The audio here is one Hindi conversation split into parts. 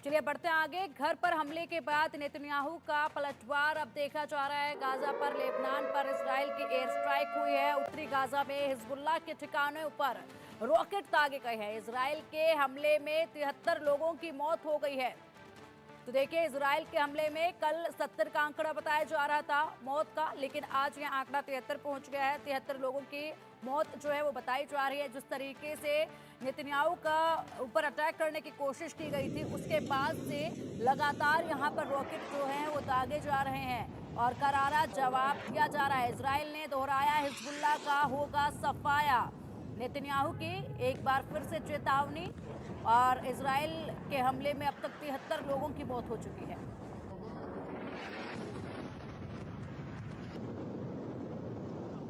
चलिए बढ़ते हैं आगे। घर पर हमले के बाद नेतन्याहू का पलटवार अब देखा जा रहा है। गाजा पर, लेबनान पर इजराइल की एयर स्ट्राइक हुई है। उत्तरी गाजा में हिजबुल्लाह के ठिकानों पर रॉकेट दागे गए हैं। इजराइल के हमले में 73 लोगों की मौत हो गई है। तो देखिए, इजराइल के हमले में कल 70 का आंकड़ा बताया जा रहा था मौत का, लेकिन आज यह आंकड़ा 73 पहुंच गया है। 73 लोगों की मौत जो है वो बताई जा रही है। जिस तरीके से नेतन्याहू का ऊपर अटैक करने की कोशिश की गई थी, उसके बाद से लगातार यहां पर रॉकेट जो है वो दागे जा रहे हैं और करारा जवाब दिया जा रहा है। इजराइल ने दोहराया, हिजबुल्लाह का होगा सफाया। नेतन्याहू की एक बार फिर से चेतावनी। और इजराइल के हमले में अब तक 73 लोगों की मौत हो चुकी है।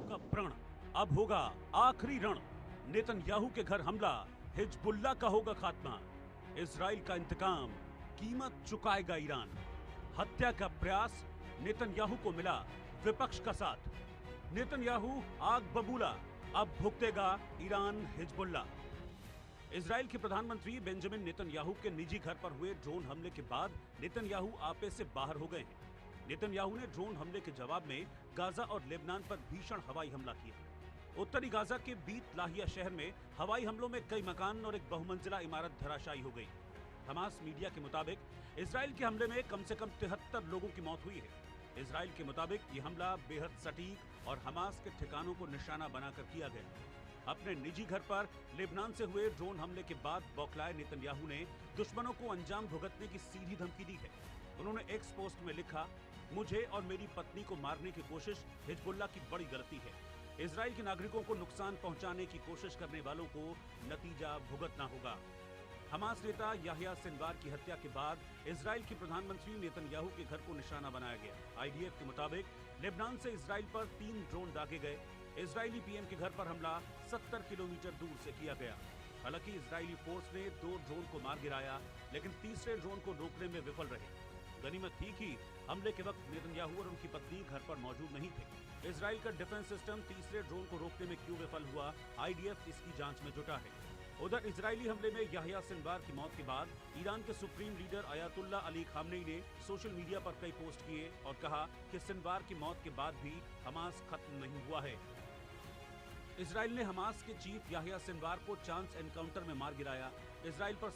का प्रण अब होगा आखिरी रण। नेतन्याहू के घर हमला, हिजबुल्लाह का होगा खात्मा। इजराइल का इंतकाम, कीमत चुकाएगा ईरान। हत्या का प्रयास, नेतन्याहू को मिला विपक्ष का साथ। नेतन्याहू आग बबूला, अब भुगतेगा ईरान हिजबुल्लाह। इजराइल के प्रधानमंत्री बेंजामिन नेतन्याहू के निजी घर पर हुए ड्रोन हमले के बाद नेतन्याहू आपे से बाहर हो गए हैं। नेतन्याहू ने ड्रोन हमले के जवाब में गाजा और लेबनान पर भीषण हवाई हमला किया। उत्तरी गाजा के बीत लाहिया शहर में हवाई हमलों में कई मकान और एक बहुमंजिला इमारत धराशायी हो गई। हमास मीडिया के मुताबिक इजराइल के हमले में कम से कम 73 लोगों की मौत हुई है। इजराइल के मुताबिक ये हमला बेहद सटीक और हमास के ठिकानों को निशाना बनाकर किया गया। अपने निजी घर पर लेबनान से हुए ड्रोन हमले के बाद बौखलाए नेतन्याहू ने दुश्मनों को अंजाम भुगतने की सीधी धमकी दी है। उन्होंने एक्स पोस्ट में लिखा, मुझे और मेरी पत्नी को मारने की कोशिश हिजबुल्लाह की बड़ी गलती है। इजराइल के नागरिकों को नुकसान पहुंचाने की कोशिश करने वालों को नतीजा भुगतना होगा। हमास नेता याह्या सिनवार की हत्या के बाद इजराइल के प्रधानमंत्री नेतन्याहू के घर को निशाना बनाया गया। आईडीएफ के मुताबिक लेबनान से इजराइल पर 3 ड्रोन दागे गए। इजरायली पीएम के घर पर हमला 70 किलोमीटर दूर से किया गया। हालांकि इजरायली फोर्स ने 2 ड्रोन को मार गिराया, लेकिन तीसरे ड्रोन को रोकने में विफल रहे। गनीमत थी कि हमले के वक्त नेतन्याहू और उनकी पत्नी घर पर मौजूद नहीं थे। इजराइल का डिफेंस सिस्टम तीसरे ड्रोन को रोकने में क्यों विफल हुआ, आईडीएफ इसकी जांच में जुटा है। उधर इजरायली हमले में याह्या सिनवार की मौत के बाद ईरान के supreme leader Ayatollah Ali Khamenei ने सोशल मीडिया पर कई पोस्ट किए और कहा कि सिनवार की मौत के बाद भी हमास खत्म नहीं हुआ है। इजराइल ने हमास के चीफ याह्या सिनवार को चांस एनकाउंटर में मार गिराया। इजराइल पर